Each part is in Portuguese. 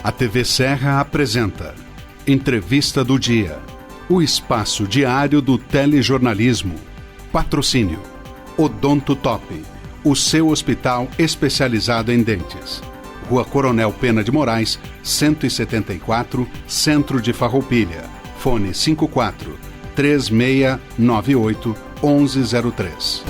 A TV Serra apresenta Entrevista do Dia, o espaço diário do telejornalismo. Patrocínio Odonto Top, o seu hospital especializado em dentes. Rua Coronel Pena de Moraes, 174, Centro de Farroupilha. Fone 54-3698-1103.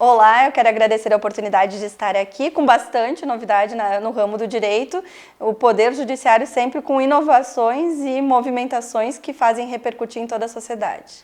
Olá, eu quero agradecer a oportunidade de estar aqui com bastante novidade no ramo do direito. O Poder Judiciário sempre com inovações e movimentações que fazem repercutir em toda a sociedade.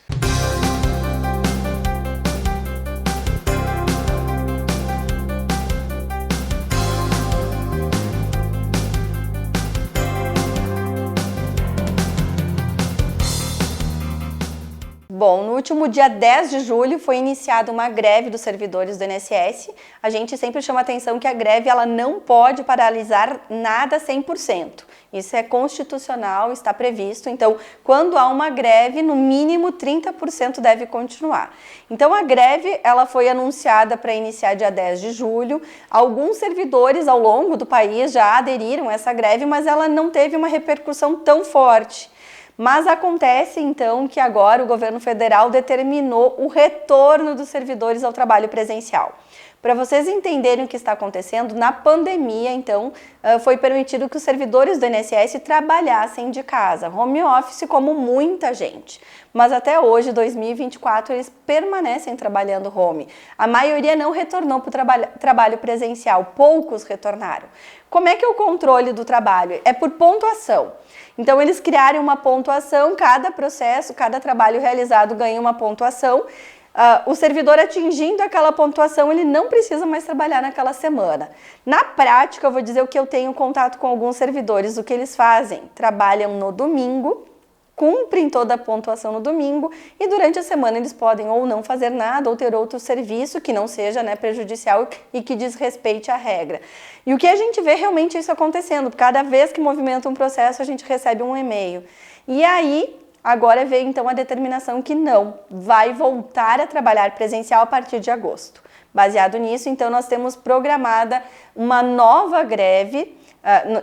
Bom, no último dia 10 de julho foi iniciada uma greve dos servidores do INSS. A gente sempre chama atenção que a greve ela não pode paralisar nada 100%. Isso é constitucional, está previsto. Então, quando há uma greve, no mínimo 30% deve continuar. Então, a greve ela foi anunciada para iniciar dia 10 de julho. Alguns servidores ao longo do país já aderiram a essa greve, mas ela não teve uma repercussão tão forte. Mas acontece, então, que agora o governo federal determinou o retorno dos servidores ao trabalho presencial. Para vocês entenderem o que está acontecendo, na pandemia, então, foi permitido que os servidores do INSS trabalhassem de casa, home office, como muita gente. Mas até hoje, 2024, eles permanecem trabalhando home. A maioria não retornou para o trabalho presencial, poucos retornaram. Como é que é o controle do trabalho? É por pontuação. Então, eles criaram uma pontuação, cada processo, cada trabalho realizado ganha uma pontuação. O servidor atingindo aquela pontuação, ele não precisa mais trabalhar naquela semana. Na prática, eu vou dizer o que eu tenho contato com alguns servidores, o que eles fazem? Trabalham no domingo, cumprem toda a pontuação no domingo e durante a semana eles podem ou não fazer nada ou ter outro serviço que não seja prejudicial e que desrespeite a regra. E o que a gente vê realmente é isso acontecendo, cada vez que movimenta um processo a gente recebe um e-mail. E aí, agora veio então a determinação que não, vai voltar a trabalhar presencial a partir de agosto. Baseado nisso, então nós temos programada uma nova greve.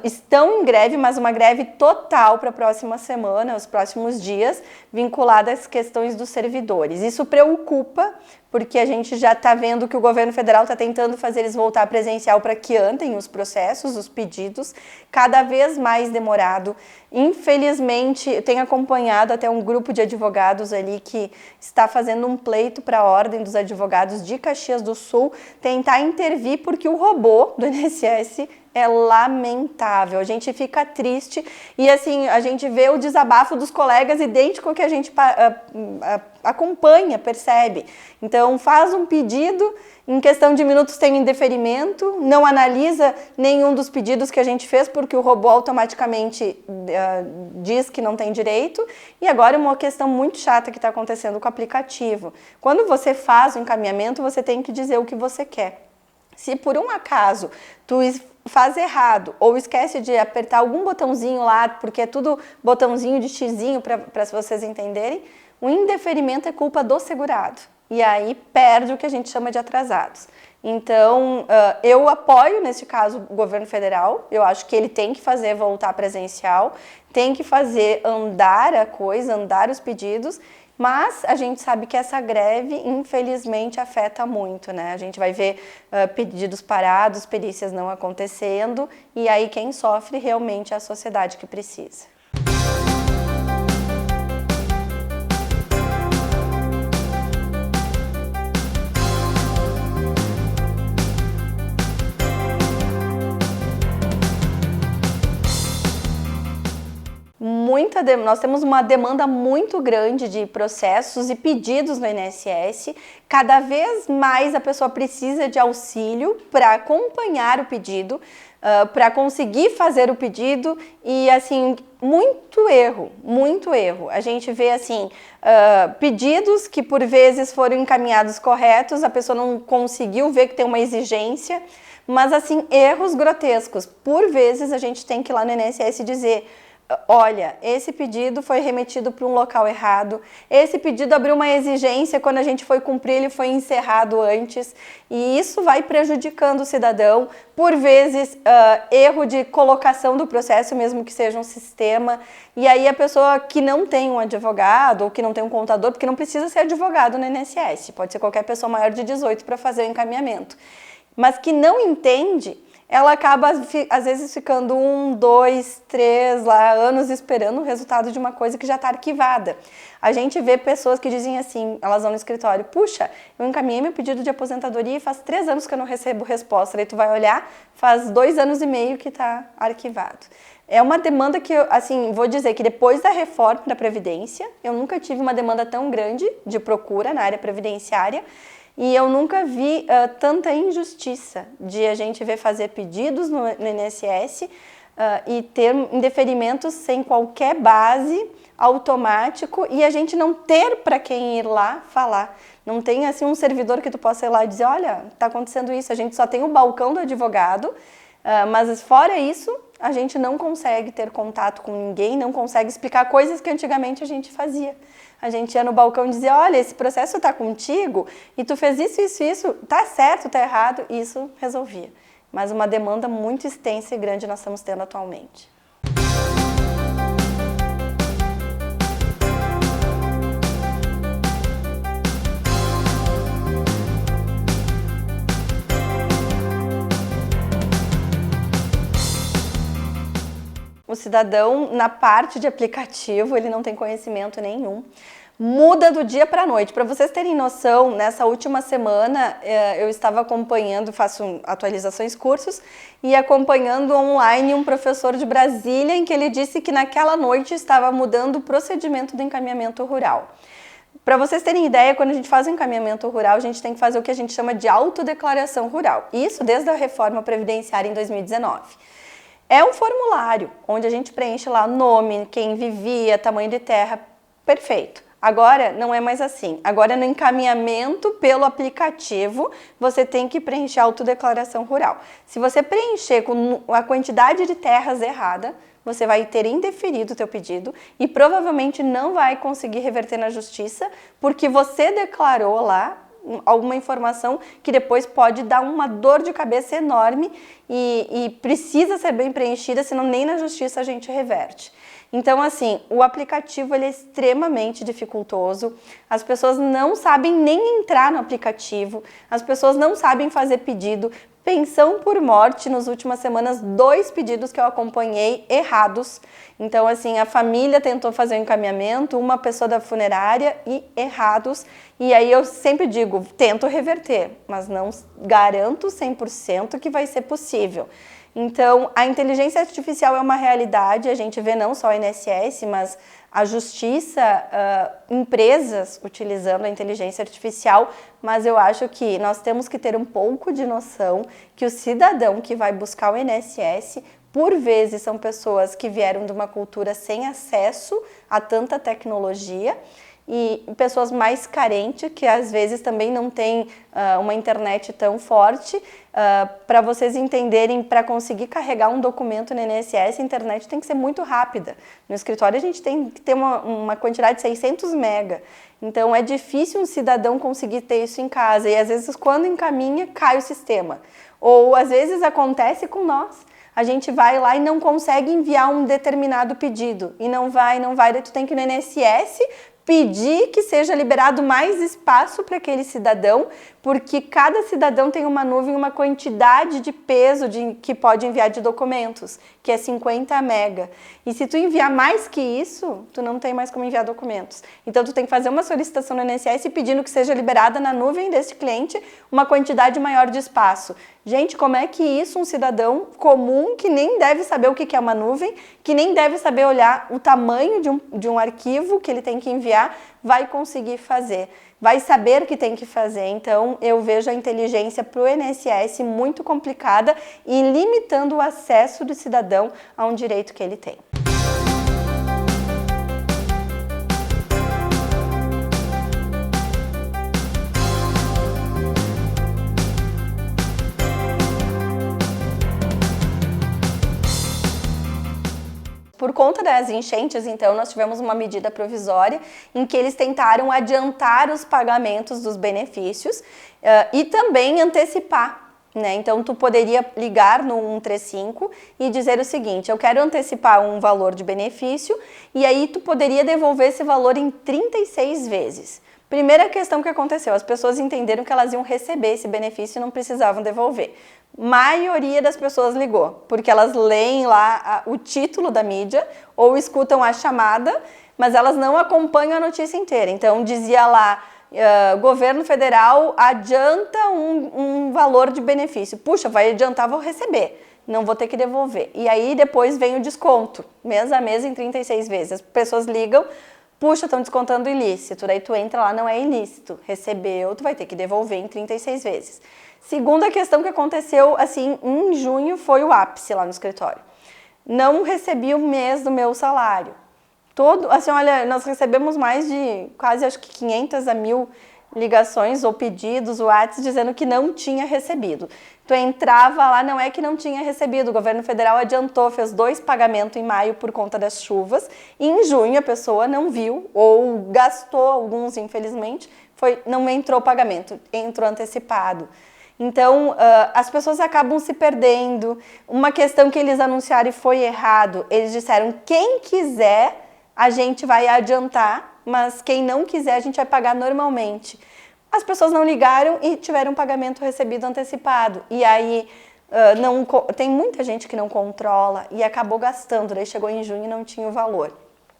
Estão em greve, mas uma greve total para a próxima semana, os próximos dias, vinculada às questões dos servidores. Isso preocupa, porque a gente já está vendo que o governo federal está tentando fazer eles voltar presencial para que andem os processos, os pedidos, cada vez mais demorado. Infelizmente, eu tenho acompanhado até um grupo de advogados ali que está fazendo um pleito para a Ordem dos Advogados de Caxias do Sul tentar intervir, porque o robô do INSS é lamentável, a gente fica triste e assim, a gente vê o desabafo dos colegas idêntico ao que a gente acompanha, percebe. Então faz um pedido, em questão de minutos tem um indeferimento, não analisa nenhum dos pedidos que a gente fez porque o robô automaticamente diz que não tem direito. E agora uma questão muito chata que está acontecendo com o aplicativo. Quando você faz o encaminhamento, você tem que dizer o que você quer. Se por um acaso tu faz errado ou esquece de apertar algum botãozinho lá, porque é tudo botãozinho de xizinho para vocês entenderem, o indeferimento é culpa do segurado. E aí perde o que a gente chama de atrasados. Então, eu apoio, neste caso, o governo federal. Eu acho que ele tem que fazer voltar presencial, tem que fazer andar a coisa, andar os pedidos. Mas a gente sabe que essa greve, infelizmente, afeta muito, né? A gente vai ver pedidos parados, perícias não acontecendo, e aí quem sofre realmente é a sociedade que precisa. Nós temos uma demanda muito grande de processos e pedidos no INSS. Cada vez mais a pessoa precisa de auxílio para acompanhar o pedido, para conseguir fazer o pedido e, assim, muito erro. A gente vê, assim, pedidos que por vezes foram encaminhados corretos, a pessoa não conseguiu ver que tem uma exigência, mas, assim, erros grotescos. Por vezes a gente tem que ir lá no INSS dizer: olha, esse pedido foi remetido para um local errado, esse pedido abriu uma exigência, quando a gente foi cumprir ele foi encerrado antes, e isso vai prejudicando o cidadão, por vezes erro de colocação do processo, mesmo que seja um sistema, e aí a pessoa que não tem um advogado ou que não tem um contador, porque não precisa ser advogado no INSS, pode ser qualquer pessoa maior de 18 para fazer o encaminhamento, mas que não entende, ela acaba, às vezes, ficando 1, 2, 3 anos esperando o resultado de uma coisa que já está arquivada. A gente vê pessoas que dizem assim, elas vão no escritório, puxa, eu encaminhei meu pedido de aposentadoria e faz 3 anos que eu não recebo resposta. Daí tu vai olhar, faz 2 anos e meio que está arquivado. É uma demanda que, assim, vou dizer que depois da reforma da Previdência, eu nunca tive uma demanda tão grande de procura na área previdenciária, e eu nunca vi tanta injustiça de a gente ver fazer pedidos no INSS e ter indeferimentos sem qualquer base, automático, e a gente não ter para quem ir lá falar. Não tem assim um servidor que tu possa ir lá e dizer, olha, está acontecendo isso. A gente só tem o balcão do advogado, mas fora isso, a gente não consegue ter contato com ninguém, não consegue explicar coisas que antigamente a gente fazia. A gente ia no balcão e dizia, olha, esse processo está contigo e tu fez isso, tá certo, tá errado, e isso resolvia. Mas uma demanda muito extensa e grande nós estamos tendo atualmente. O cidadão, na parte de aplicativo, ele não tem conhecimento nenhum. Muda do dia para a noite. Para vocês terem noção, nessa última semana eu estava acompanhando, faço atualizações, cursos, e acompanhando online um professor de Brasília, em que ele disse que naquela noite estava mudando o procedimento do encaminhamento rural. Para vocês terem ideia, quando a gente faz o encaminhamento rural, a gente tem que fazer o que a gente chama de autodeclaração rural. Isso desde a reforma previdenciária em 2019. É um formulário onde a gente preenche lá nome, quem vivia, tamanho de terra, perfeito. Agora não é mais assim. Agora no encaminhamento pelo aplicativo, você tem que preencher a autodeclaração rural. Se você preencher com a quantidade de terras errada, você vai ter indeferido o teu pedido e provavelmente não vai conseguir reverter na justiça, porque você declarou lá alguma informação que depois pode dar uma dor de cabeça enorme e precisa ser bem preenchida, senão nem na justiça a gente reverte. Então, assim, o aplicativo ele é extremamente dificultoso, as pessoas não sabem nem entrar no aplicativo, as pessoas não sabem fazer pedido. Pensão por morte, nas últimas semanas, 2 pedidos que eu acompanhei errados. Então, assim, a família tentou fazer o encaminhamento, uma pessoa da funerária e errados. E aí eu sempre digo, tento reverter, mas não garanto 100% que vai ser possível. Então, a inteligência artificial é uma realidade, a gente vê não só o INSS, mas a justiça, empresas utilizando a inteligência artificial, mas eu acho que nós temos que ter um pouco de noção que o cidadão que vai buscar o INSS, por vezes são pessoas que vieram de uma cultura sem acesso a tanta tecnologia, e pessoas mais carentes, que às vezes também não têm uma internet tão forte. Para vocês entenderem, para conseguir carregar um documento no INSS, a internet tem que ser muito rápida. No escritório a gente tem que ter uma quantidade de 600 mega. Então é difícil um cidadão conseguir ter isso em casa. E às vezes quando encaminha, cai o sistema. Ou às vezes acontece com nós. A gente vai lá e não consegue enviar um determinado pedido. E não vai, daí tu tem que ir no INSS pedir que seja liberado mais espaço para aquele cidadão, porque cada cidadão tem uma nuvem, uma quantidade de peso que pode enviar de documentos, que é 50 mega. E se tu enviar mais que isso, tu não tem mais como enviar documentos. Então tu tem que fazer uma solicitação no INSS pedindo que seja liberada na nuvem desse cliente uma quantidade maior de espaço. Gente, como é que isso um cidadão comum que nem deve saber o que é uma nuvem, que nem deve saber olhar o tamanho de um arquivo que ele tem que enviar, vai conseguir fazer? Vai saber o que tem que fazer. Então, eu vejo a inteligência para o INSS muito complicada e limitando o acesso do cidadão a um direito que ele tem. Por conta das enchentes, então, nós tivemos uma medida provisória em que eles tentaram adiantar os pagamentos dos benefícios e também antecipar. Então, tu poderia ligar no 135 e dizer o seguinte: eu quero antecipar um valor de benefício, e aí tu poderia devolver esse valor em 36 vezes. Primeira questão que aconteceu, as pessoas entenderam que elas iam receber esse benefício e não precisavam devolver. Maioria das pessoas ligou, porque elas leem lá o título da mídia ou escutam a chamada, mas elas não acompanham a notícia inteira. Então, dizia lá: governo federal adianta um valor de benefício. Puxa, vai adiantar, vou receber, não vou ter que devolver. E aí depois vem o desconto, mês a mês em 36 vezes. As pessoas ligam: puxa, estão descontando ilícito. Daí tu entra lá, não é ilícito. Recebeu, tu vai ter que devolver em 36 vezes. Segunda questão que aconteceu, assim, em junho, foi o ápice lá no escritório. Não recebi o mês do meu salário. Assim, olha, nós recebemos mais de quase, acho que 500 a 1000 ligações ou pedidos, WhatsApp, dizendo que não tinha recebido. Tu entrava lá, não é que não tinha recebido, o governo federal adiantou, fez 2 pagamentos em maio por conta das chuvas, e em junho a pessoa não viu, ou gastou alguns, infelizmente, não entrou pagamento, entrou antecipado. Então, as pessoas acabam se perdendo. Uma questão que eles anunciaram e foi errado, eles disseram: quem quiser, a gente vai adiantar, mas quem não quiser, a gente vai pagar normalmente. As pessoas não ligaram e tiveram um pagamento recebido antecipado. E aí, tem muita gente que não controla e acabou gastando. Daí chegou em junho e não tinha o valor.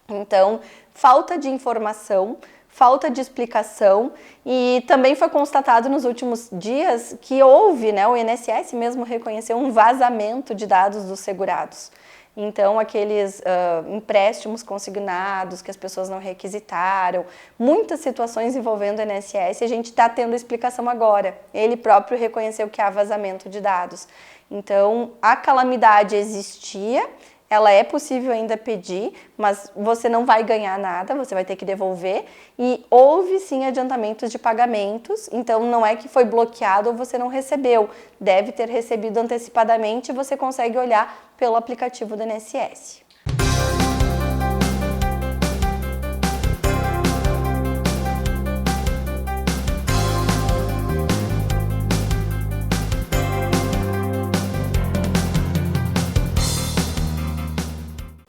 Então, falta de informação, falta de explicação, e também foi constatado nos últimos dias que houve, o INSS mesmo reconheceu um vazamento de dados dos segurados. Então, aqueles empréstimos consignados que as pessoas não requisitaram, muitas situações envolvendo o INSS, a gente está tendo explicação agora. Ele próprio reconheceu que há vazamento de dados. Então, a calamidade existia, ela é possível ainda pedir, mas você não vai ganhar nada, você vai ter que devolver. E houve sim adiantamentos de pagamentos, então não é que foi bloqueado ou você não recebeu. Deve ter recebido antecipadamente e você consegue olhar pelo aplicativo do INSS.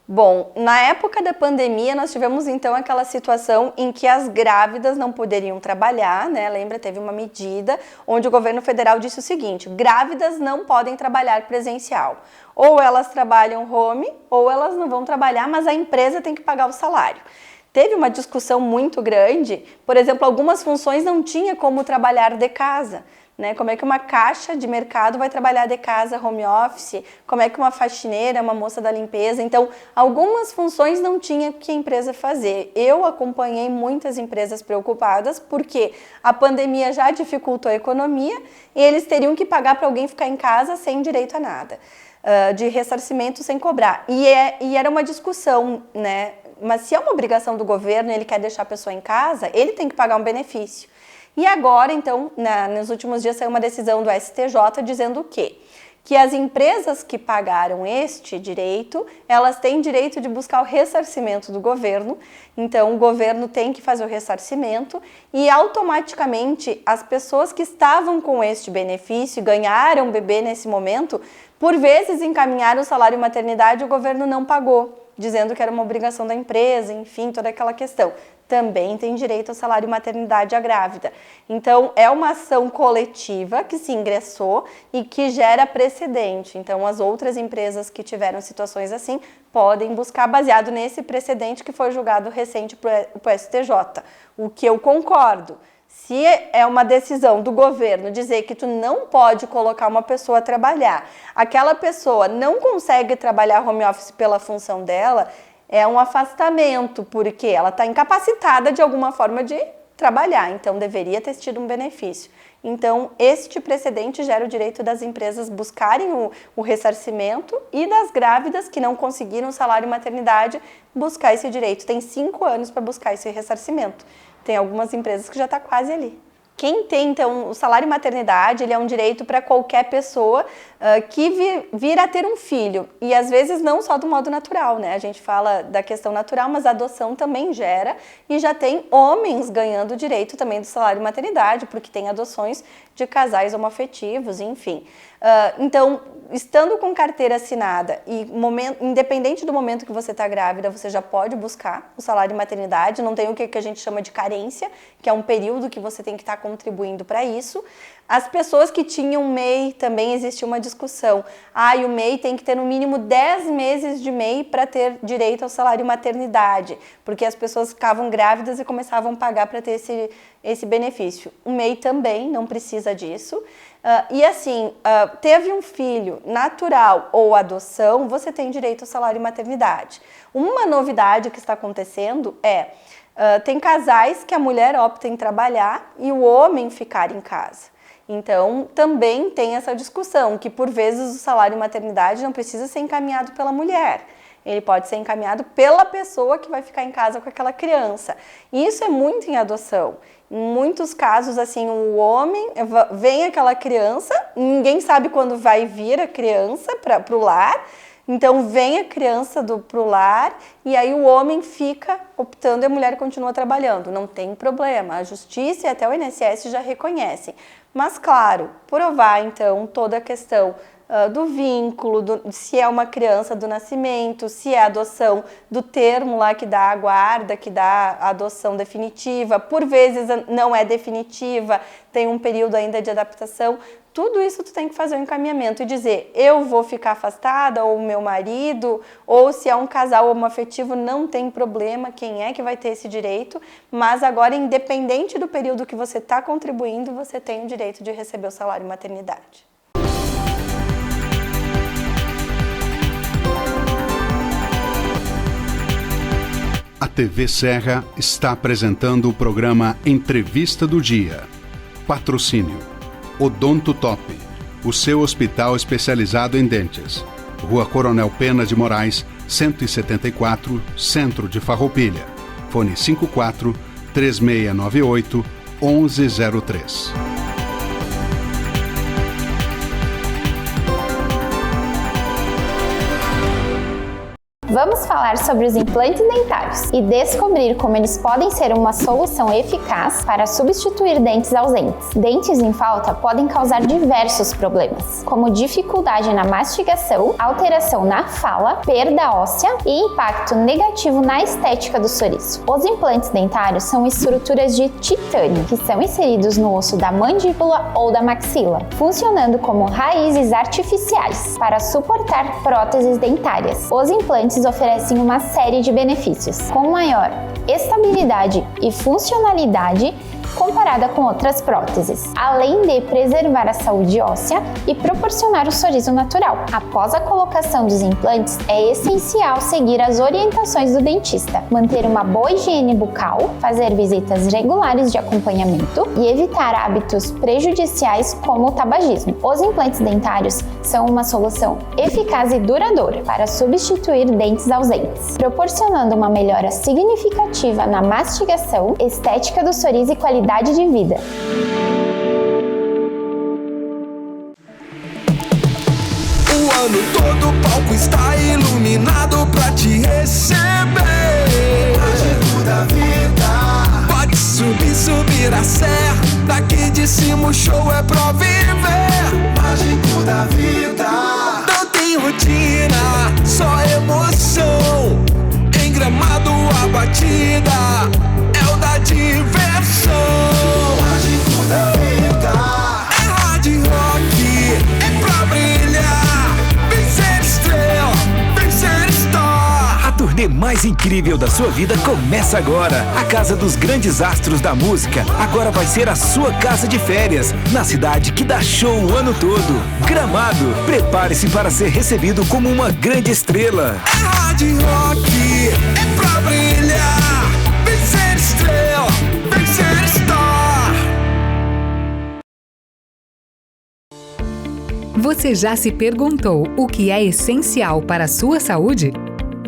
Bom, na época da pandemia, nós tivemos então aquela situação em que as grávidas não poderiam trabalhar, Lembra, teve uma medida onde o governo federal disse o seguinte: grávidas não podem trabalhar presencial. Ou elas trabalham home, ou elas não vão trabalhar, mas a empresa tem que pagar o salário. Teve uma discussão muito grande, por exemplo, algumas funções não tinha como trabalhar de casa. Como é que uma caixa de mercado vai trabalhar de casa, home office? Como é que uma faxineira, uma moça da limpeza? Então, algumas funções não tinha que a empresa fazer. Eu acompanhei muitas empresas preocupadas porque a pandemia já dificultou a economia e eles teriam que pagar para alguém ficar em casa sem direito a nada, de ressarcimento sem cobrar. E era uma discussão, Mas se é uma obrigação do governo e ele quer deixar a pessoa em casa, ele tem que pagar um benefício. E agora, então, nos últimos dias saiu uma decisão do STJ dizendo o quê? Que as empresas que pagaram este direito, elas têm direito de buscar o ressarcimento do governo. Então, o governo tem que fazer o ressarcimento e automaticamente as pessoas que estavam com este benefício e ganharam bebê nesse momento, por vezes encaminharam o salário maternidade e o governo não pagou, dizendo que era uma obrigação da empresa, enfim, toda aquela questão. Também tem direito ao salário maternidade à grávida. Então, é uma ação coletiva que se ingressou e que gera precedente. Então, as outras empresas que tiveram situações assim podem buscar baseado nesse precedente que foi julgado recente para o STJ. O que eu concordo. Se é uma decisão do governo dizer que tu não pode colocar uma pessoa a trabalhar, aquela pessoa não consegue trabalhar home office pela função dela, é um afastamento, porque ela está incapacitada de alguma forma de trabalhar, então deveria ter tido um benefício. Então, este precedente gera o direito das empresas buscarem o ressarcimento e das grávidas que não conseguiram salário maternidade buscar esse direito. Tem 5 anos para buscar esse ressarcimento. Tem algumas empresas que já está quase ali. Quem tem, então, o salário maternidade, ele é um direito para qualquer pessoa que vir a ter um filho. E, às vezes, não só do modo natural, né? A gente fala da questão natural, mas a adoção também gera. E já tem homens ganhando o direito também do salário maternidade, porque tem adoções de casais homoafetivos, enfim. Então, estando com carteira assinada e independente do momento que você está grávida, você já pode buscar o salário maternidade, não tem o que a gente chama de carência, que é um período que você tem que estar contribuindo para isso. As pessoas que tinham MEI, também existe uma discussão. E o MEI tem que ter no mínimo 10 meses de MEI para ter direito ao salário maternidade, porque as pessoas ficavam grávidas e começavam a pagar para ter esse benefício. O MEI também não precisa disso. E assim, teve um filho natural ou adoção, você tem direito ao salário maternidade. Uma novidade que está acontecendo tem casais que a mulher opta em trabalhar e o homem ficar em casa. Então, também tem essa discussão, que por vezes o salário maternidade não precisa ser encaminhado pela mulher. Ele pode ser encaminhado pela pessoa que vai ficar em casa com aquela criança. E isso é muito em adoção. Em muitos casos, assim, o homem vem aquela criança, ninguém sabe quando vai vir a criança para o lar, então vem a criança para o lar e aí o homem fica optando e a mulher continua trabalhando. Não tem problema, a justiça e até o INSS já reconhecem. Mas, claro, provar, então, toda a questão do vínculo, se é uma criança do nascimento, se é adoção do termo lá que dá a guarda, que dá a adoção definitiva, por vezes não é definitiva, tem um período ainda de adaptação. Tudo isso tu tem que fazer um encaminhamento e dizer, eu vou ficar afastada, ou o meu marido, ou se é um casal homoafetivo, não tem problema, quem é que vai ter esse direito, mas agora, independente do período que você está contribuindo, você tem o direito de receber o salário maternidade. A TV Serra está apresentando o programa Entrevista do Dia. Patrocínio Odonto Top, o seu hospital especializado em dentes. Rua Coronel Pena de Moraes, 174, Centro de Farroupilha. Fone 54-3698-1103. Vamos falar sobre os implantes dentários e descobrir como eles podem ser uma solução eficaz para substituir dentes ausentes. Dentes em falta podem causar diversos problemas, como dificuldade na mastigação, alteração na fala, perda óssea e impacto negativo na estética do sorriso. Os implantes dentários são estruturas de titânio que são inseridos no osso da mandíbula ou da maxila, funcionando como raízes artificiais para suportar próteses dentárias. Os implantes oferecem uma série de benefícios, com maior estabilidade e funcionalidade comparada com outras próteses, além de preservar a saúde óssea e proporcionar o sorriso natural. Após a colocação dos implantes, é essencial seguir as orientações do dentista, manter uma boa higiene bucal, fazer visitas regulares de acompanhamento e evitar hábitos prejudiciais como o tabagismo. Os implantes dentários são uma solução eficaz e duradoura para substituir dentes ausentes, proporcionando uma melhora significativa na mastigação, estética do sorriso e qualidade de vida. O ano todo o palco está iluminado pra te receber. Mágico da vida. Pode subir a serra, daqui de cima o show é pra viver. Mágico da vida. Não tem rotina, só emoção. Em Gramado a batida é o da diversão. Mágico da vida. É hard rock, é pra brilhar. Vem ser estrela, vem ser star. A turnê mais incrível da sua vida começa agora. A Casa dos Grandes Astros da Música agora vai ser a sua casa de férias, na cidade que dá show o ano todo. Gramado, prepare-se para ser recebido como uma grande estrela. É hard rock, é pra brilhar. Vem ser estrela, vem ser star. Você já se perguntou o que é essencial para a sua saúde?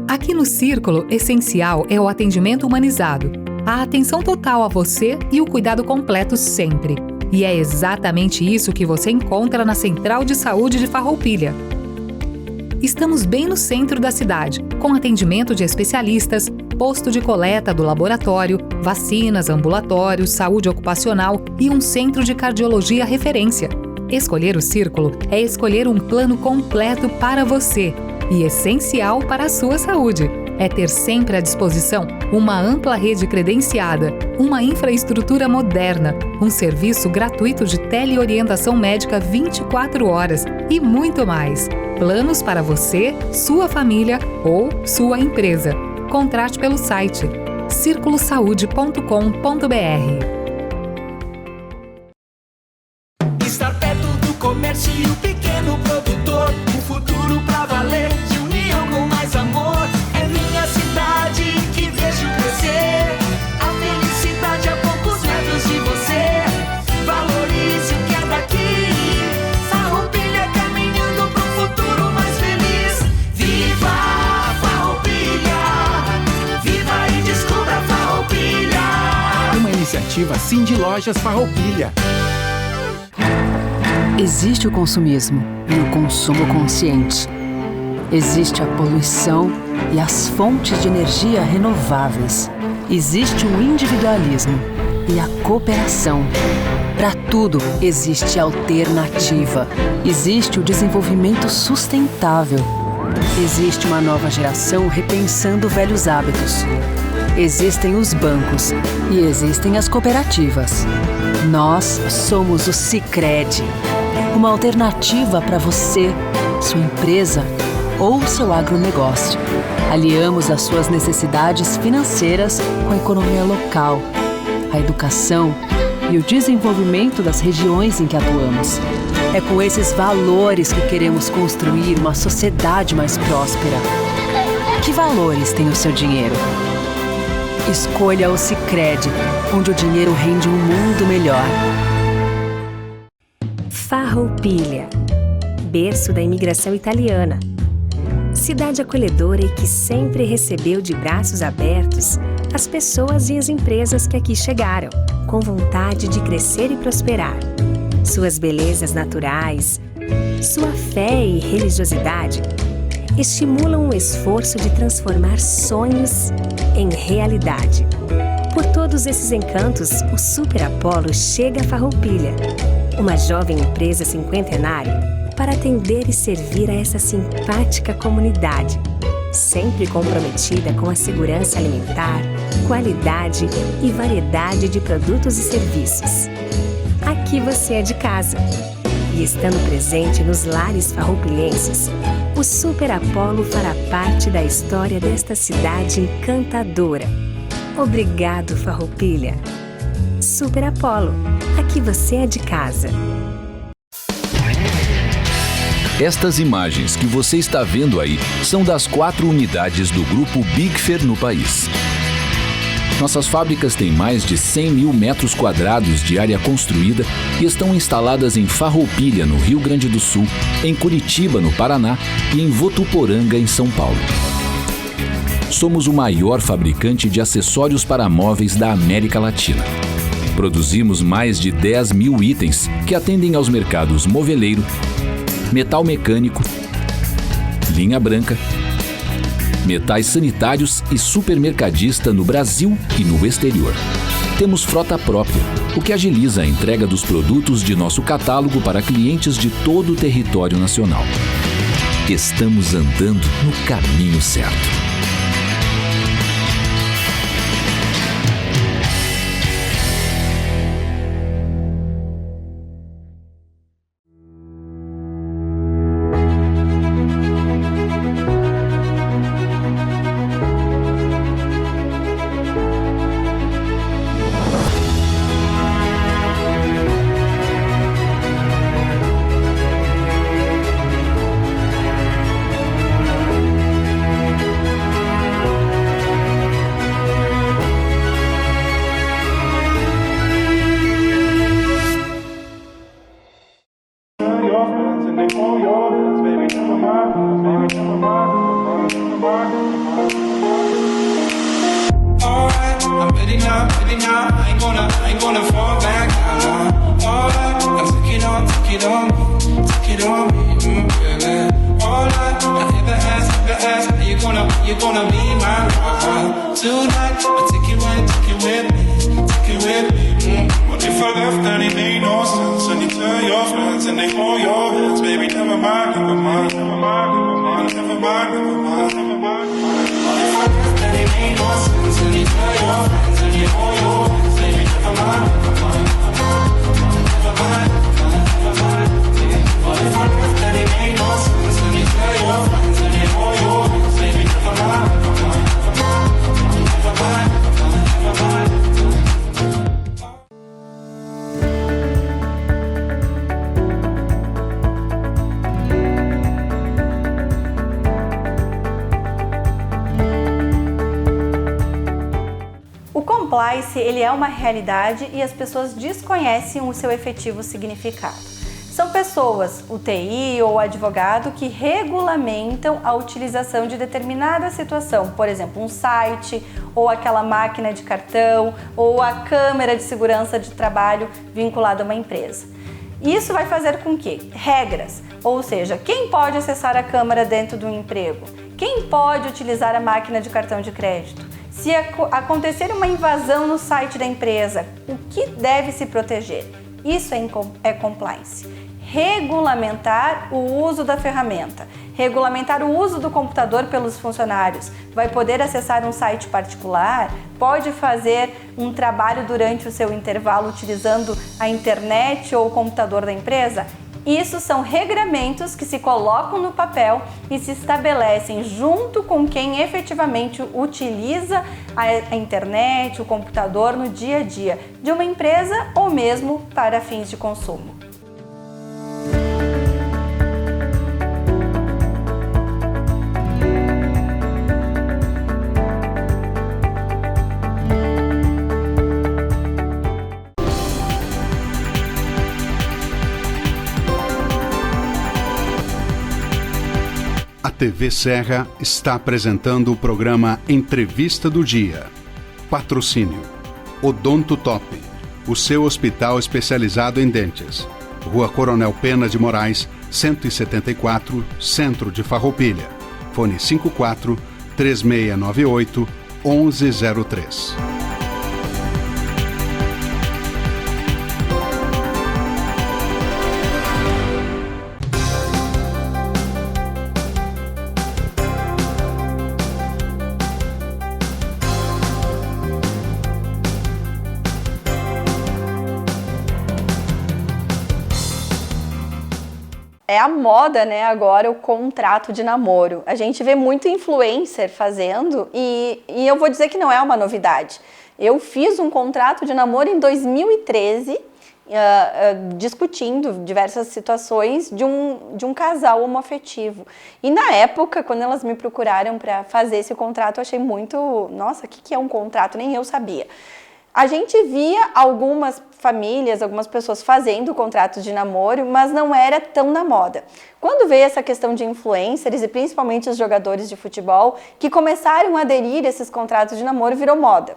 Aqui no Círculo, essencial é o atendimento humanizado. A atenção total a você e o cuidado completo sempre. E é exatamente isso que você encontra na Central de Saúde de Farroupilha. Estamos bem no centro da cidade, com atendimento de especialistas, posto de coleta do laboratório, vacinas, ambulatórios, saúde ocupacional e um centro de cardiologia referência. Escolher o Círculo é escolher um plano completo para você e essencial para a sua saúde. É ter sempre à disposição uma ampla rede credenciada, uma infraestrutura moderna, um serviço gratuito de teleorientação médica 24 horas e muito mais. Planos para você, sua família ou sua empresa. Contrate pelo site circulosaude.com.br. Estar perto do comércio e o pequeno produtor, o futuro pra valer, de união com mais amor. É minha cidade que vejo crescer, a felicidade a poucos metros de você. Valorize o que é daqui, Farroupilha caminhando pro futuro mais feliz. Viva Farroupilha, viva e descubra Farroupilha. Uma iniciativa Cindy Lojas Farroupilha. Existe o consumismo e o consumo consciente. Existe a poluição e as fontes de energia renováveis. Existe o individualismo e a cooperação. Para tudo existe alternativa. Existe o desenvolvimento sustentável. Existe uma nova geração repensando velhos hábitos. Existem os bancos e existem as cooperativas. Nós somos o Sicredi. Uma alternativa para você, sua empresa ou seu agronegócio. Aliamos as suas necessidades financeiras com a economia local, a educação e o desenvolvimento das regiões em que atuamos. É com esses valores que queremos construir uma sociedade mais próspera. Que valores tem o seu dinheiro? Escolha o Sicredi, onde o dinheiro rende um mundo melhor. Farroupilha, berço da imigração italiana. Cidade acolhedora e que sempre recebeu de braços abertos as pessoas e as empresas que aqui chegaram, com vontade de crescer e prosperar. Suas belezas naturais, sua fé e religiosidade estimulam o esforço de transformar sonhos em realidade. Por todos esses encantos, o Super Apollo chega a Farroupilha, uma jovem empresa cinquentenária, para atender e servir a essa simpática comunidade, sempre comprometida com a segurança alimentar, qualidade e variedade de produtos e serviços. Aqui você é de casa. E estando presente nos lares farroupilhenses, o Super Apollo fará parte da história desta cidade encantadora. Obrigado, Farroupilha. Super Apollo, aqui você é de casa. Estas imagens que você está vendo aí são das 4 unidades do grupo Bigfer no país. Nossas fábricas têm mais de 100 mil metros quadrados de área construída e estão instaladas em Farroupilha, no Rio Grande do Sul, em Curitiba, no Paraná e em Votuporanga, em São Paulo. Somos o maior fabricante de acessórios para móveis da América Latina. Produzimos mais de 10 mil itens que atendem aos mercados moveleiro, metal mecânico, linha branca, metais sanitários e supermercadista no Brasil e no exterior. Temos frota própria, o que agiliza a entrega dos produtos de nosso catálogo para clientes de todo o território nacional. Estamos andando no caminho certo. I ain't gonna fall back. All that, I took it on me, baby. All that, I hit the ass. You gonna be my lover tonight? I take it with me. What if I left and it made no sense? And you tell your friends and they hold your hands, baby. Never mind. What if I left and it made no sense? And you tell your friends and they hold your hands, baby. Never mind. What if I left and it made no sense? And you tell your friends and they hold your hands, baby. Never mind. O compliance, ele é uma realidade e as pessoas desconhecem o seu efetivo significado. São pessoas, o TI ou o advogado, que regulamentam a utilização de determinada situação, por exemplo, um site, ou aquela máquina de cartão, ou a câmera de segurança de trabalho vinculada a uma empresa. Isso vai fazer com que regras, ou seja, quem pode acessar a câmera dentro do emprego, quem pode utilizar a máquina de cartão de crédito, se acontecer uma invasão no site da empresa, o que deve se proteger? Isso é compliance. Regulamentar o uso da ferramenta, regulamentar o uso do computador pelos funcionários, vai poder acessar um site particular, pode fazer um trabalho durante o seu intervalo utilizando a internet ou o computador da empresa. Isso são regramentos que se colocam no papel e se estabelecem junto com quem efetivamente utiliza a internet, o computador no dia a dia de uma empresa ou mesmo para fins de consumo. A TV Serra está apresentando o programa Entrevista do Dia. Patrocínio: Odonto Top, o seu hospital especializado em dentes. Rua Coronel Pena de Moraes, 174, Centro de Farroupilha. Fone 54 3698 1103. É a moda, né, agora o contrato de namoro. A gente vê muito influencer fazendo e eu vou dizer que não é uma novidade. Eu fiz um contrato de namoro em 2013, discutindo diversas situações de um casal homoafetivo. E na época, quando elas me procuraram para fazer esse contrato, eu achei muito... Nossa, o que é um contrato? Nem eu sabia. A gente via algumas famílias, algumas pessoas fazendo contratos de namoro, mas não era tão na moda. Quando veio essa questão de influencers e principalmente os jogadores de futebol que começaram a aderir a esses contratos de namoro, virou moda.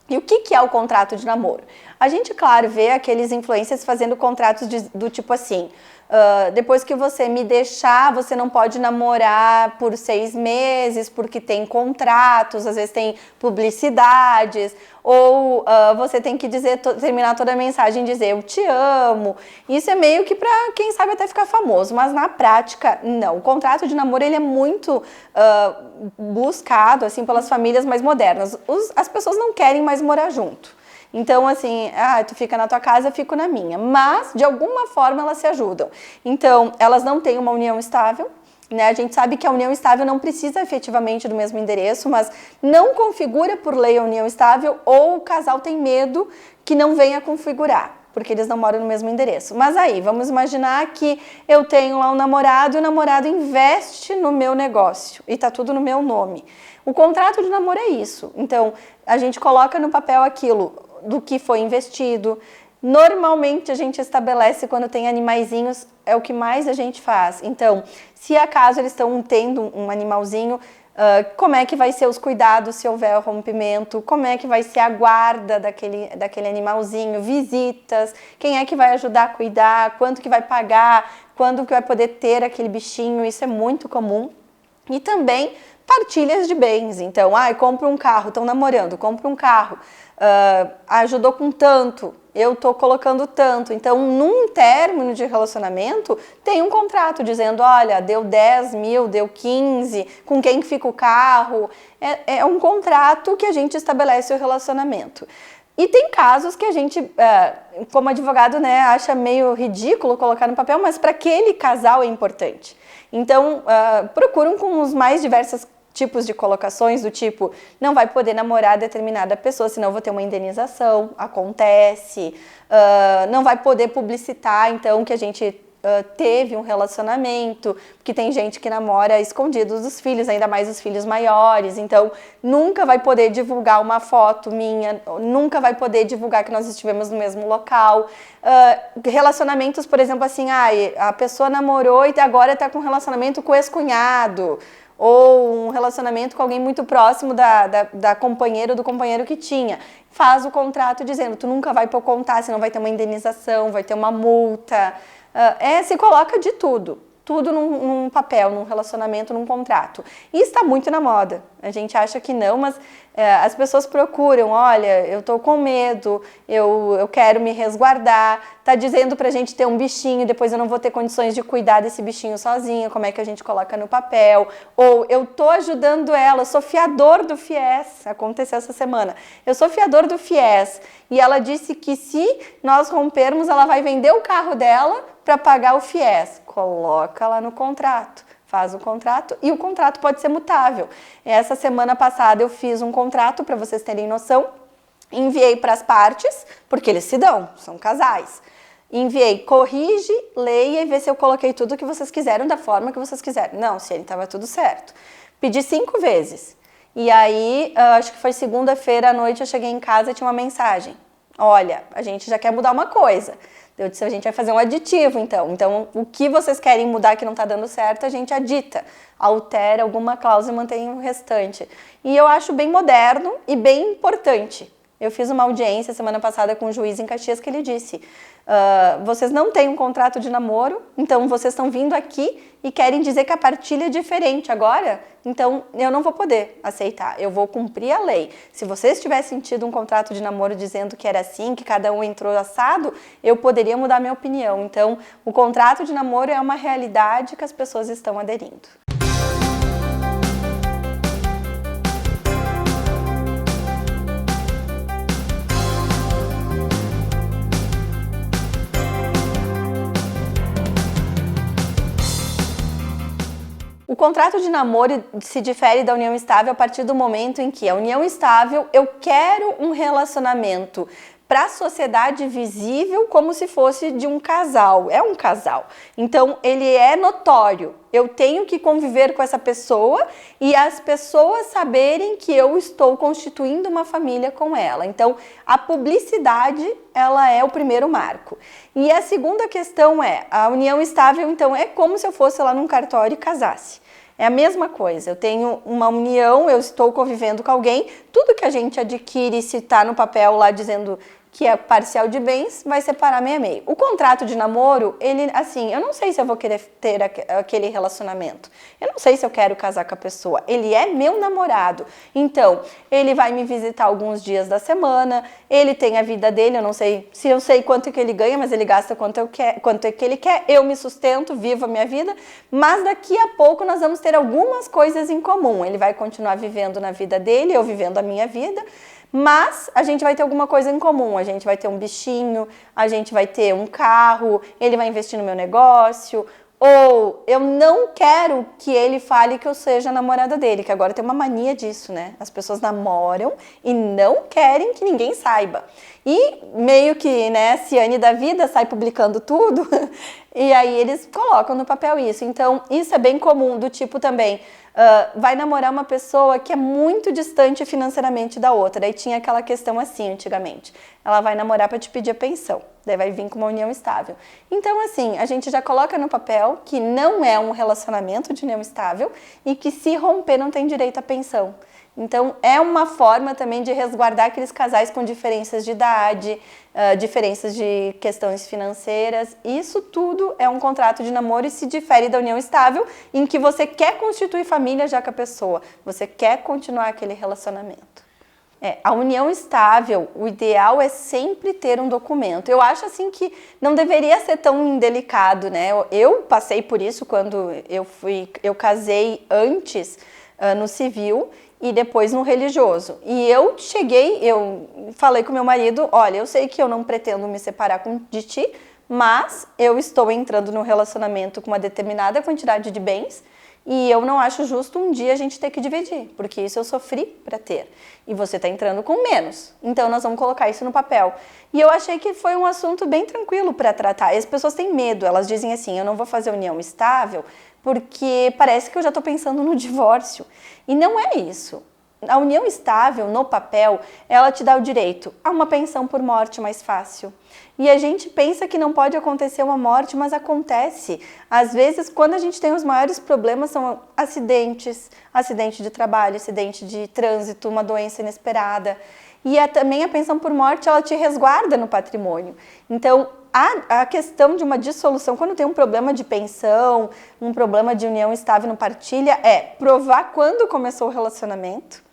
E o que é o contrato de namoro? A gente, claro, vê aqueles influencers fazendo contratos do tipo assim... depois que você me deixar, você não pode namorar por 6 meses, porque tem contratos, às vezes tem publicidades, ou você tem que terminar toda a mensagem e dizer eu te amo. Isso é meio que para, quem sabe, até ficar famoso, mas na prática, não. O contrato de namoro, ele é muito buscado assim, pelas famílias mais modernas. As pessoas não querem mais morar junto. Então, assim, tu fica na tua casa, eu fico na minha. Mas, de alguma forma, elas se ajudam. Então, elas não têm uma união estável, né? A gente sabe que a união estável não precisa efetivamente do mesmo endereço, mas não configura por lei a união estável ou o casal tem medo que não venha configurar, porque eles não moram no mesmo endereço. Mas aí, vamos imaginar que eu tenho lá um namorado e o namorado investe no meu negócio e tá tudo no meu nome. O contrato de namoro é isso. Então, a gente coloca no papel aquilo do que foi investido. Normalmente a gente estabelece quando tem animaizinhos, é o que mais a gente faz. Então, se acaso eles estão tendo um animalzinho, como é que vai ser os cuidados se houver rompimento, como é que vai ser a guarda daquele animalzinho, visitas, quem é que vai ajudar a cuidar, quanto que vai pagar, quando que vai poder ter aquele bichinho, isso é muito comum. E também partilhas de bens, então, compra um carro, estão namorando, compra um carro, ajudou com tanto, eu estou colocando tanto. Então, num término de relacionamento, tem um contrato dizendo, olha, deu 10 mil, deu 15, com quem fica o carro. É um contrato que a gente estabelece o relacionamento. E tem casos que a gente, como advogado, né, acha meio ridículo colocar no papel, mas para aquele casal é importante. Então, procuram com os mais diversos tipos de colocações, do tipo, não vai poder namorar determinada pessoa, senão vou ter uma indenização, acontece, não vai poder publicitar, então, que a gente teve um relacionamento, porque tem gente que namora escondidos dos filhos, ainda mais os filhos maiores, então nunca vai poder divulgar uma foto minha, nunca vai poder divulgar que nós estivemos no mesmo local. Relacionamentos, por exemplo, assim, a pessoa namorou e agora está com um relacionamento com o ex-cunhado, ou um relacionamento com alguém muito próximo da companheira ou do companheiro que tinha. Faz o contrato dizendo, tu nunca vai pôr contar, senão vai ter uma indenização, vai ter uma multa. Se coloca de tudo num papel, num relacionamento, num contrato. E está muito na moda. A gente acha que não, mas as pessoas procuram, olha, eu tô com medo, eu quero me resguardar, tá dizendo pra gente ter um bichinho, depois eu não vou ter condições de cuidar desse bichinho sozinha, como é que a gente coloca no papel? Ou eu tô ajudando ela, eu sou fiador do FIES, aconteceu essa semana, eu sou fiador do FIES, e ela disse que se nós rompermos, ela vai vender o carro dela para pagar o FIES. Coloca lá no contrato. Faz o contrato e o contrato pode ser mutável. Essa semana passada eu fiz um contrato, para vocês terem noção, enviei para as partes, porque eles se dão, são casais. Enviei, corrige, leia e vê se eu coloquei tudo que vocês quiseram da forma que vocês quiseram. Não, se ele estava tudo certo. Pedi 5 vezes. E aí, acho que foi segunda-feira à noite, eu cheguei em casa e tinha uma mensagem. Olha, a gente já quer mudar uma coisa. Eu disse, a gente vai fazer um aditivo, então. Então, o que vocês querem mudar que não está dando certo, a gente adita. Altera alguma cláusula e mantém o restante. E eu acho bem moderno e bem importante. Eu fiz uma audiência semana passada com um juiz em Caxias que ele disse, vocês não têm um contrato de namoro, então vocês estão vindo aqui e querem dizer que a partilha é diferente agora, então eu não vou poder aceitar, eu vou cumprir a lei. Se vocês tivessem tido um contrato de namoro dizendo que era assim, que cada um entrou assado, eu poderia mudar minha opinião. Então, o contrato de namoro é uma realidade que as pessoas estão aderindo. O contrato de namoro se difere da união estável a partir do momento em que a união estável, eu quero um relacionamento para a sociedade visível como se fosse de um casal, é um casal. Então, ele é notório, eu tenho que conviver com essa pessoa e as pessoas saberem que eu estou constituindo uma família com ela. Então, a publicidade, ela é o primeiro marco. E a segunda questão é, a união estável, então, é como se eu fosse lá num cartório e casasse. É a mesma coisa, eu tenho uma união, eu estou convivendo com alguém, tudo que a gente adquire, se está no papel lá dizendo que é parcial de bens, vai separar meio a meio. O contrato de namoro, ele, assim, eu não sei se eu vou querer ter aquele relacionamento. Eu não sei se eu quero casar com a pessoa. Ele é meu namorado. Então, ele vai me visitar alguns dias da semana, ele tem a vida dele, eu não sei se eu sei quanto que ele ganha, mas ele gasta quanto é que ele quer, eu me sustento, vivo a minha vida, mas daqui a pouco nós vamos ter algumas coisas em comum. Ele vai continuar vivendo na vida dele, eu vivendo a minha vida, mas a gente vai ter alguma coisa em comum, a gente vai ter um bichinho, a gente vai ter um carro, ele vai investir no meu negócio, ou eu não quero que ele fale que eu seja a namorada dele, que agora tem uma mania disso, né? As pessoas namoram e não querem que ninguém saiba. E meio que, né, Ciane da vida sai publicando tudo, e aí eles colocam no papel isso. Então, isso é bem comum, do tipo também, vai namorar uma pessoa que é muito distante financeiramente da outra. Daí tinha aquela questão assim antigamente. Ela vai namorar para te pedir a pensão. Daí vai vir com uma união estável. Então, assim, a gente já coloca no papel que não é um relacionamento de união estável e que se romper não tem direito à pensão. Então, é uma forma também de resguardar aqueles casais com diferenças de idade, diferenças de questões financeiras. Isso tudo é um contrato de namoro e se difere da união estável, em que você quer constituir família já com a pessoa, você quer continuar aquele relacionamento. A união estável, o ideal é sempre ter um documento. Eu acho assim que não deveria ser tão indelicado, né? Eu passei por isso quando eu casei antes no civil e depois no religioso. E eu falei com meu marido, olha, eu sei que eu não pretendo me separar de ti, mas eu estou entrando num relacionamento com uma determinada quantidade de bens e eu não acho justo um dia a gente ter que dividir, porque isso eu sofri para ter. E você está entrando com menos, então nós vamos colocar isso no papel. E eu achei que foi um assunto bem tranquilo para tratar. E as pessoas têm medo, elas dizem assim, eu não vou fazer união estável, porque parece que eu já estou pensando no divórcio. E não é isso. A união estável, no papel, ela te dá o direito a uma pensão por morte mais fácil. E a gente pensa que não pode acontecer uma morte, mas acontece. Às vezes, quando a gente tem os maiores problemas, são acidentes, acidente de trabalho, acidente de trânsito, uma doença inesperada. E também a pensão por morte, ela te resguarda no patrimônio. Então, a questão de uma dissolução, quando tem um problema de pensão, um problema de união estável no partilha, é provar quando começou o relacionamento,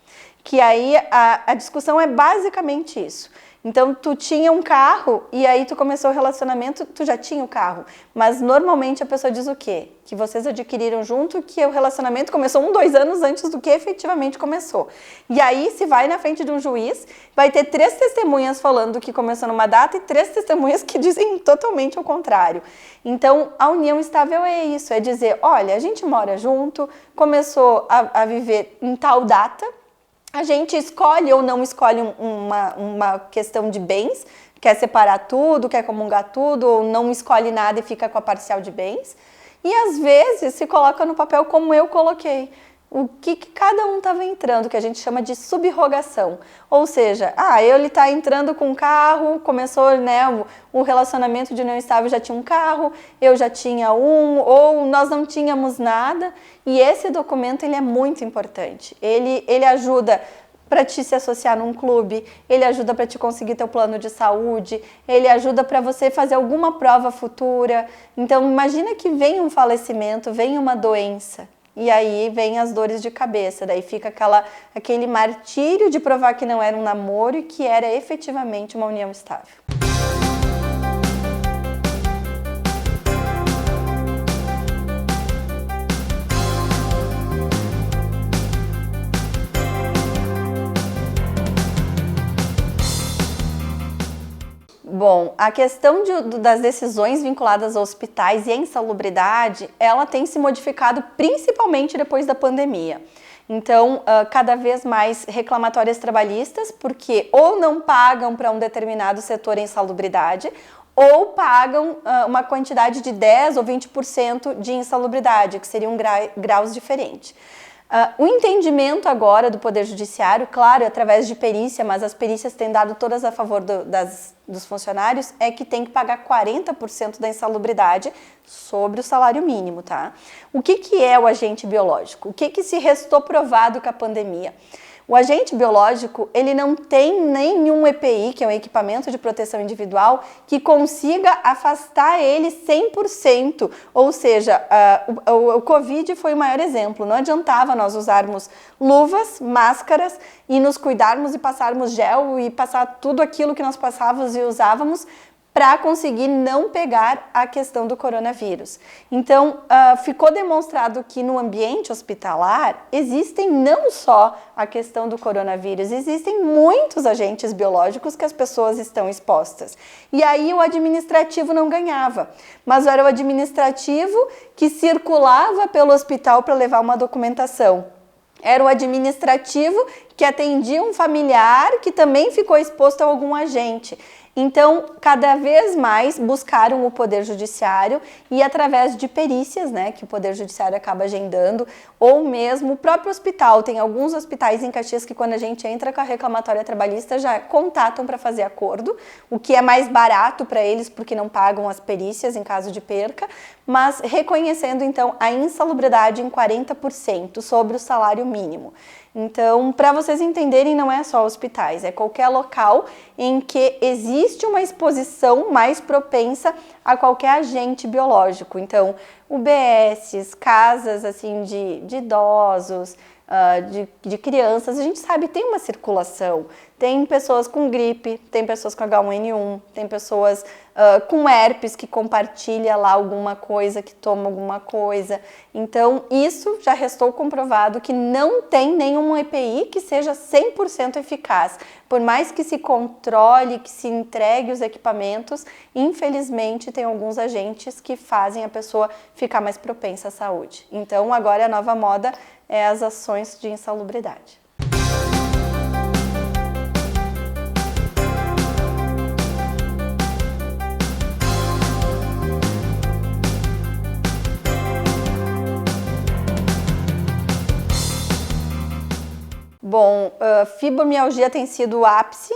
que aí a discussão é basicamente isso. Então, tu tinha um carro e aí tu começou o relacionamento, tu já tinha o carro. Mas normalmente a pessoa diz o quê? Que vocês adquiriram junto, que o relacionamento começou 2 anos antes do que efetivamente começou. E aí, se vai na frente de um juiz, vai ter 3 testemunhas falando que começou numa data e 3 testemunhas que dizem totalmente o contrário. Então, a união estável é isso, é dizer, olha, a gente mora junto, começou a viver em tal data, a gente escolhe ou não escolhe uma questão de bens, quer separar tudo, quer comungar tudo, ou não escolhe nada e fica com a parcial de bens. E às vezes se coloca no papel como eu coloquei. O que cada um estava entrando, que a gente chama de subrogação. Ou seja, ele está entrando com um carro, começou, né, o relacionamento de união estável, já tinha um carro, eu já tinha um, ou nós não tínhamos nada. E esse documento ele é muito importante. Ele ajuda para te se associar num clube, ele ajuda para te conseguir teu plano de saúde, ele ajuda para você fazer alguma prova futura. Então, imagina que vem um falecimento, vem uma doença. E aí vem as dores de cabeça, daí fica aquele martírio de provar que não era um namoro e que era efetivamente uma união estável. Bom, a questão das decisões vinculadas a hospitais e a insalubridade, ela tem se modificado principalmente depois da pandemia. Então, cada vez mais reclamatórias trabalhistas, porque ou não pagam para um determinado setor em insalubridade, ou pagam uma quantidade de 10% ou 20% de insalubridade, que seriam graus diferentes. O entendimento agora do Poder Judiciário, claro, através de perícia, mas as perícias têm dado todas a favor dos funcionários, é que tem que pagar 40% da insalubridade sobre o salário mínimo, tá? O que é o agente biológico? O que se restou provado com a pandemia? O agente biológico, ele não tem nenhum EPI, que é um equipamento de proteção individual, que consiga afastar ele 100%. Ou seja, o Covid foi o maior exemplo. Não adiantava nós usarmos luvas, máscaras e nos cuidarmos e passarmos gel e passar tudo aquilo que nós passávamos e usávamos para conseguir não pegar a questão do coronavírus. Então, ficou demonstrado que no ambiente hospitalar existem não só a questão do coronavírus, existem muitos agentes biológicos que as pessoas estão expostas. E aí o administrativo não ganhava, mas era o administrativo que circulava pelo hospital para levar uma documentação. Era o administrativo que atendia um familiar que também ficou exposto a algum agente. Então, cada vez mais buscaram o Poder Judiciário e através de perícias, né, que o Poder Judiciário acaba agendando, ou mesmo o próprio hospital. Tem alguns hospitais em Caxias que quando a gente entra com a reclamatória trabalhista já contatam para fazer acordo, o que é mais barato para eles porque não pagam as perícias em caso de perca, mas reconhecendo então a insalubridade em 40% sobre o salário mínimo. Então, para vocês entenderem, não é só hospitais, é qualquer local em que existe uma exposição mais propensa a qualquer agente biológico. Então, UBSs, casas assim de idosos, de crianças, a gente sabe, tem uma circulação. Tem pessoas com gripe, tem pessoas com H1N1, tem pessoas com herpes que compartilha lá alguma coisa, que toma alguma coisa. Então, isso já restou comprovado que não tem nenhum EPI que seja 100% eficaz. Por mais que se controle, que se entregue os equipamentos, infelizmente tem alguns agentes que fazem a pessoa ficar mais propensa à saúde. Então, agora a nova moda é as ações de insalubridade. Bom, fibromialgia tem sido o ápice.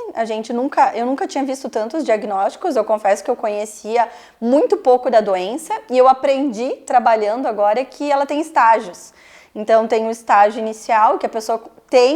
Eu nunca tinha visto tantos diagnósticos. Eu confesso que eu conhecia muito pouco da doença e eu aprendi trabalhando agora que ela tem estágios. Então tem o estágio inicial, que a pessoa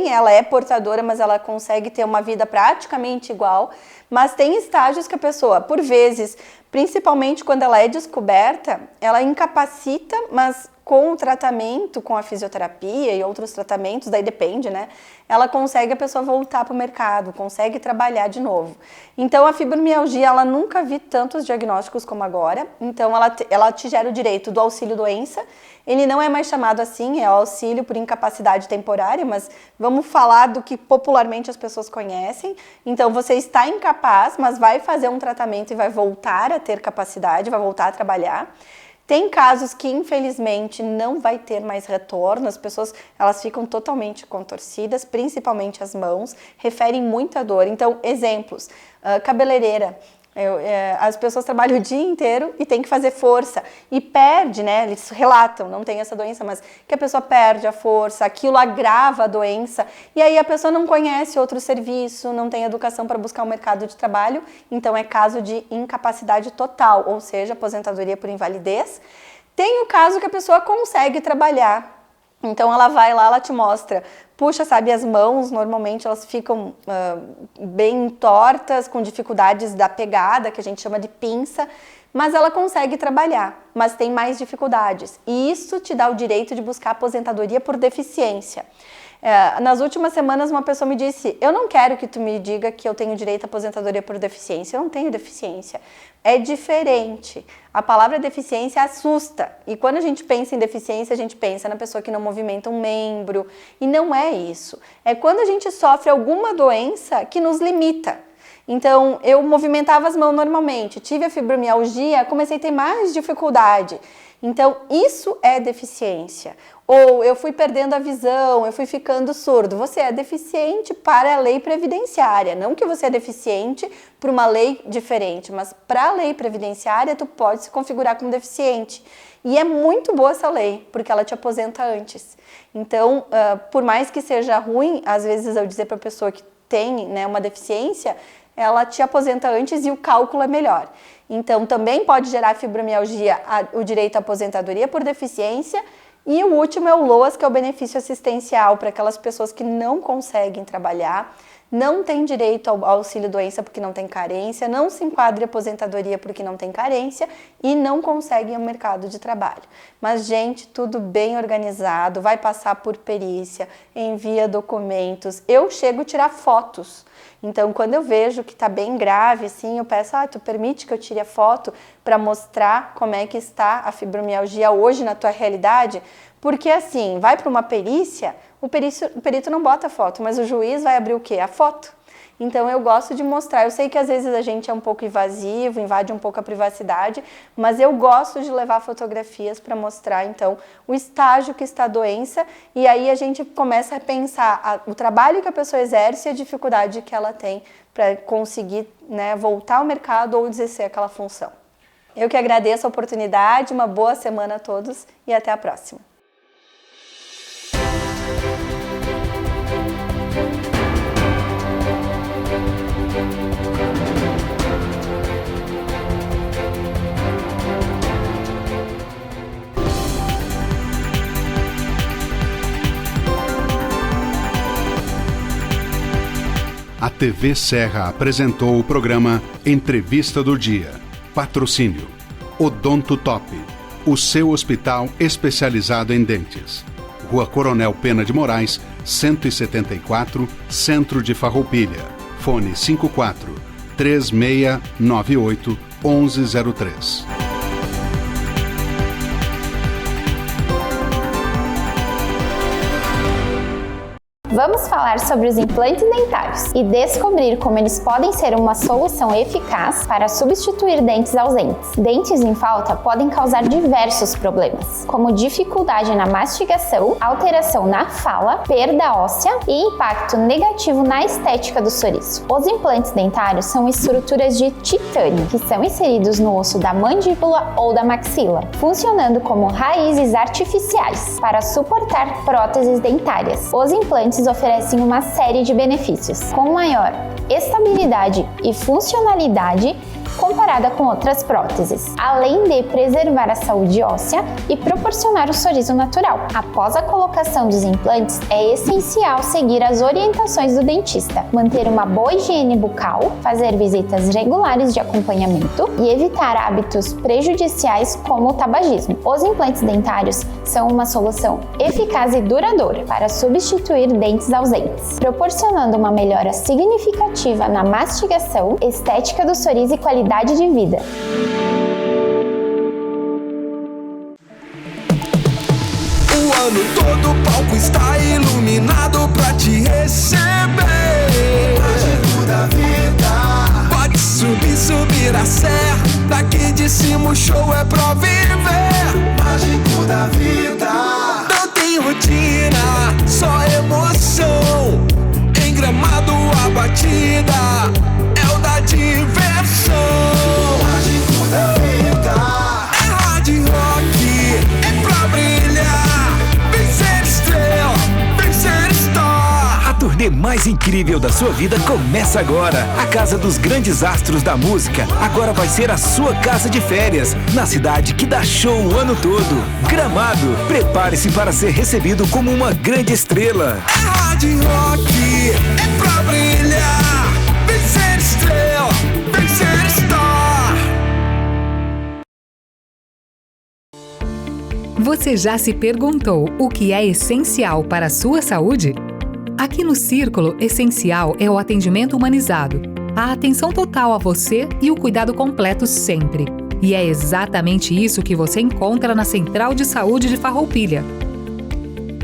ela é portadora, mas ela consegue ter uma vida praticamente igual. Mas tem estágios que a pessoa, por vezes, principalmente quando ela é descoberta, ela incapacita, mas com o tratamento, com a fisioterapia e outros tratamentos, daí depende, né? A pessoa voltar para o mercado, consegue trabalhar de novo. Então, a fibromialgia, ela nunca vi tantos diagnósticos como agora. Então, ela te gera o direito do auxílio-doença. Ele não é mais chamado assim, é o auxílio por incapacidade temporária, mas vamos falar do que popularmente as pessoas conhecem. Então, você está incapaz, mas vai fazer um tratamento e vai voltar a ter capacidade, vai voltar a trabalhar. Tem casos que, infelizmente, não vai ter mais retorno, as pessoas elas ficam totalmente contorcidas, principalmente as mãos, referem muita dor. Então, exemplos, cabeleireira. As pessoas trabalham o dia inteiro e tem que fazer força e perde, né? Eles relatam, não tem essa doença, mas que a pessoa perde a força, aquilo agrava a doença e aí a pessoa não conhece outro serviço, não tem educação para buscar um mercado de trabalho, então é caso de incapacidade total, ou seja, aposentadoria por invalidez. Tem o caso que a pessoa consegue trabalhar. Então ela vai lá, ela te mostra, puxa, sabe, as mãos normalmente elas ficam bem tortas, com dificuldades da pegada, que a gente chama de pinça, mas ela consegue trabalhar, mas tem mais dificuldades. E isso te dá o direito de buscar aposentadoria por deficiência. Nas últimas semanas uma pessoa me disse, eu não quero que tu me diga que eu tenho direito à aposentadoria por deficiência, eu não tenho deficiência. É diferente. A palavra deficiência assusta. E quando a gente pensa em deficiência, a gente pensa na pessoa que não movimenta um membro. E não é isso. É quando a gente sofre alguma doença que nos limita. Então, eu movimentava as mãos normalmente, tive a fibromialgia, comecei a ter mais dificuldade. Então, isso é deficiência. Ou eu fui perdendo a visão, eu fui ficando surdo. Você é deficiente para a lei previdenciária. Não que você é deficiente para uma lei diferente, mas para a lei previdenciária, tu pode se configurar como deficiente. E é muito boa essa lei, porque ela te aposenta antes. Então, por mais que seja ruim, às vezes eu dizer para a pessoa que tem, né, uma deficiência, ela te aposenta antes e o cálculo é melhor. Então, também pode gerar fibromialgia o direito à aposentadoria por deficiência. E o último é o LOAS, que é o benefício assistencial para aquelas pessoas que não conseguem trabalhar, não têm direito ao auxílio-doença porque não tem carência, não se enquadra em aposentadoria porque não tem carência e não conseguem o mercado de trabalho. Mas, gente, tudo bem organizado, vai passar por perícia, envia documentos. Eu chego a tirar fotos. Então, quando eu vejo que está bem grave, assim, eu peço, tu permite que eu tire a foto para mostrar como é que está a fibromialgia hoje na tua realidade? Porque, assim, vai para uma perícia, o perito não bota foto, mas o juiz vai abrir o quê? A foto. Então eu gosto de mostrar, eu sei que às vezes a gente é um pouco invasivo, invade um pouco a privacidade, mas eu gosto de levar fotografias para mostrar então o estágio que está a doença, e aí a gente começa a pensar o trabalho que a pessoa exerce e a dificuldade que ela tem para conseguir, né, voltar ao mercado ou exercer aquela função. Eu que agradeço a oportunidade, uma boa semana a todos e até a próxima. A TV Serra apresentou o programa Entrevista do Dia. Patrocínio Odonto Top, o seu hospital especializado em dentes. Rua Coronel Pena de Moraes, 174, Centro de Farroupilha. Fone 54 3698 1103. Vamos falar sobre os implantes dentários e descobrir como eles podem ser uma solução eficaz para substituir dentes ausentes. Dentes em falta podem causar diversos problemas, como dificuldade na mastigação, alteração na fala, perda óssea e impacto negativo na estética do sorriso. Os implantes dentários são estruturas de titânio que são inseridos no osso da mandíbula ou da maxila, funcionando como raízes artificiais para suportar próteses dentárias. Os implantes oferecem uma série de benefícios, com maior estabilidade e funcionalidade comparada com outras próteses, além de preservar a saúde óssea e proporcionar o sorriso natural. Após a colocação dos implantes, é essencial seguir as orientações do dentista, manter uma boa higiene bucal, fazer visitas regulares de acompanhamento e evitar hábitos prejudiciais como o tabagismo. Os implantes dentários são uma solução eficaz e duradoura para substituir dentes ausentes, proporcionando uma melhora significativa na mastigação, estética do sorriso e qualidade de vida. O ano todo o palco está iluminado pra te receber. Mágico da vida. Pode subir a serra. Daqui de cima o show é pra viver. Mágico da vida. Não tem rotina, só emoção. Em Gramado a batida é o da diversão. Mágico da vida. É hard rock, é pra brilhar. Vem ser estrela, vem ser star. A turnê mais incrível da sua vida começa agora. A Casa dos Grandes Astros da Música agora vai ser a sua casa de férias, na cidade que dá show o ano todo. Gramado. Prepare-se para ser recebido como uma grande estrela. É hard rock, é pra brilhar. Vem ser estrela, vem ser star. Você já se perguntou o que é essencial para a sua saúde? Aqui no Círculo, essencial é o atendimento humanizado, a atenção total a você e o cuidado completo sempre. E é exatamente isso que você encontra na Central de Saúde de Farroupilha.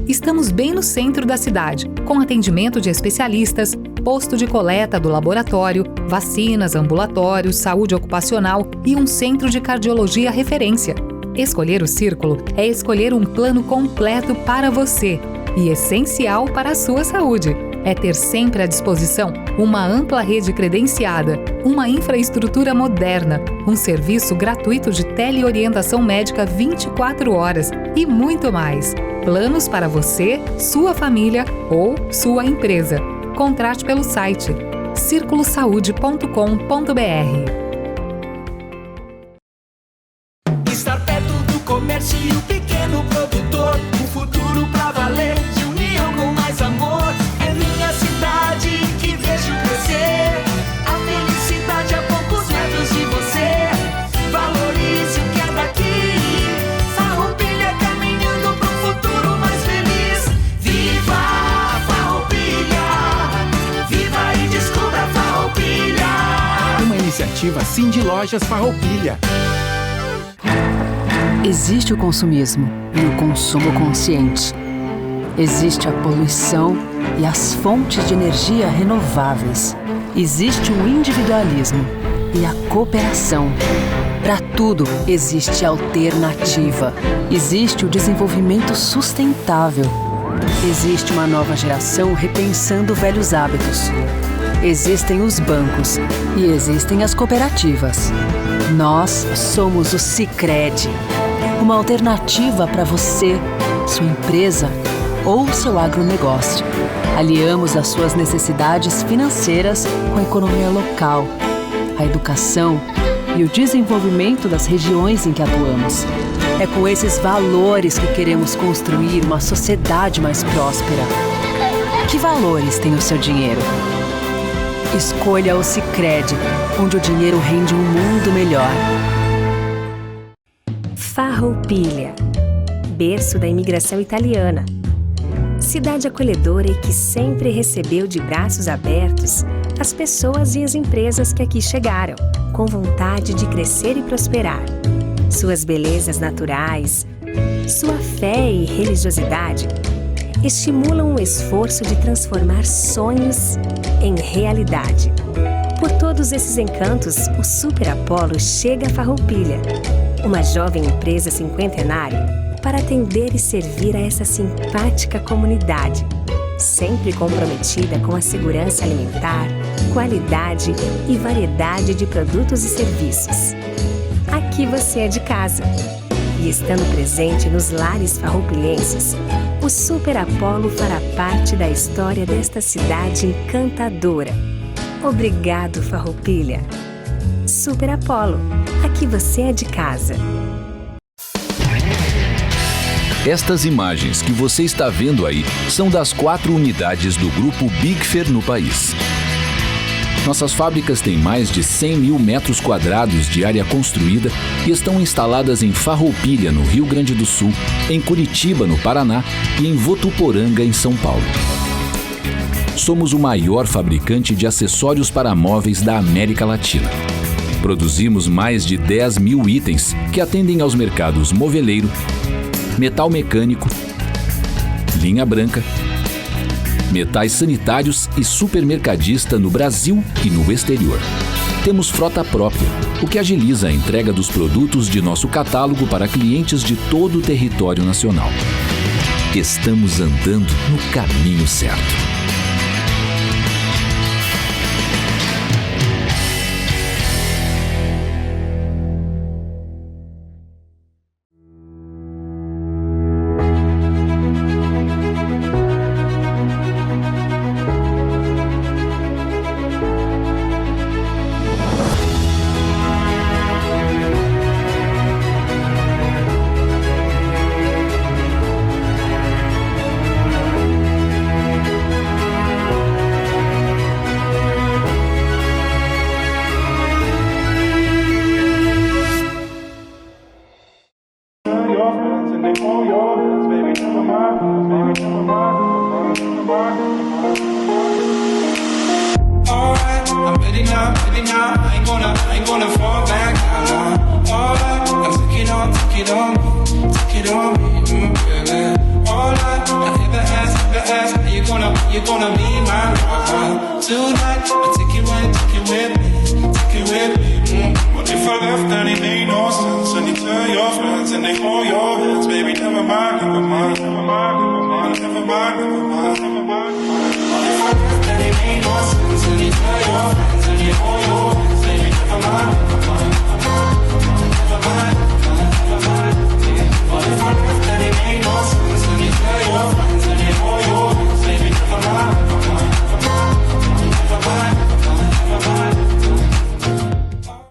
Estamos bem no centro da cidade, com atendimento de especialistas, posto de coleta do laboratório, vacinas, ambulatórios, saúde ocupacional e um centro de cardiologia referência. Escolher o Círculo é escolher um plano completo para você e essencial para a sua saúde. É ter sempre à disposição uma ampla rede credenciada, uma infraestrutura moderna, um serviço gratuito de teleorientação médica 24 horas e muito mais. Planos para você, sua família ou sua empresa. Contrate pelo site circulosaude.com.br. Estar perto do comércio e o pequeno produtor. Um futuro pra valer, de união com mais amor. É minha cidade que vejo crescer. A felicidade a poucos metros de você. Valorize o que é daqui. Farroupilha caminhando pro futuro mais feliz. Viva Farroupilha. Viva e descubra Farroupilha. Uma iniciativa Cindy Lojas Farroupilha. Existe o consumismo e o consumo consciente. Existe a poluição e as fontes de energia renováveis. Existe o individualismo e a cooperação. Para tudo existe alternativa. Existe o desenvolvimento sustentável. Existe uma nova geração repensando velhos hábitos. Existem os bancos e existem as cooperativas. Nós somos o Sicredi, uma alternativa para você, sua empresa ou seu agronegócio. Aliamos as suas necessidades financeiras com a economia local, a educação e o desenvolvimento das regiões em que atuamos. É com esses valores que queremos construir uma sociedade mais próspera. Que valores tem o seu dinheiro? Escolha o Sicredi, onde o dinheiro rende um mundo melhor. Farroupilha, berço da imigração italiana. Cidade acolhedora e que sempre recebeu de braços abertos as pessoas e as empresas que aqui chegaram, com vontade de crescer e prosperar. Suas belezas naturais, sua fé e religiosidade estimulam o esforço de transformar sonhos em realidade. Por todos esses encantos, o Super Apollo chega a Farroupilha, uma jovem empresa cinquentenária, para atender e servir a essa simpática comunidade, sempre comprometida com a segurança alimentar, qualidade e variedade de produtos e serviços. Aqui você é de casa. E estando presente nos lares farroupilhenses, o Super Apollo fará parte da história desta cidade encantadora. Obrigado, Farroupilha. Super Apollo, aqui você é de casa. Estas imagens que você está vendo aí são das 4 unidades do grupo Bigfer no país. Nossas fábricas têm mais de 100 mil metros quadrados de área construída e estão instaladas em Farroupilha, no Rio Grande do Sul, em Curitiba, no Paraná e em Votuporanga, em São Paulo. Somos o maior fabricante de acessórios para móveis da América Latina. Produzimos mais de 10 mil itens que atendem aos mercados moveleiro, metal mecânico, linha branca, metais sanitários e supermercadista no Brasil e no exterior. Temos frota própria, o que agiliza a entrega dos produtos de nosso catálogo para clientes de todo o território nacional. Estamos andando no caminho certo. Never mind.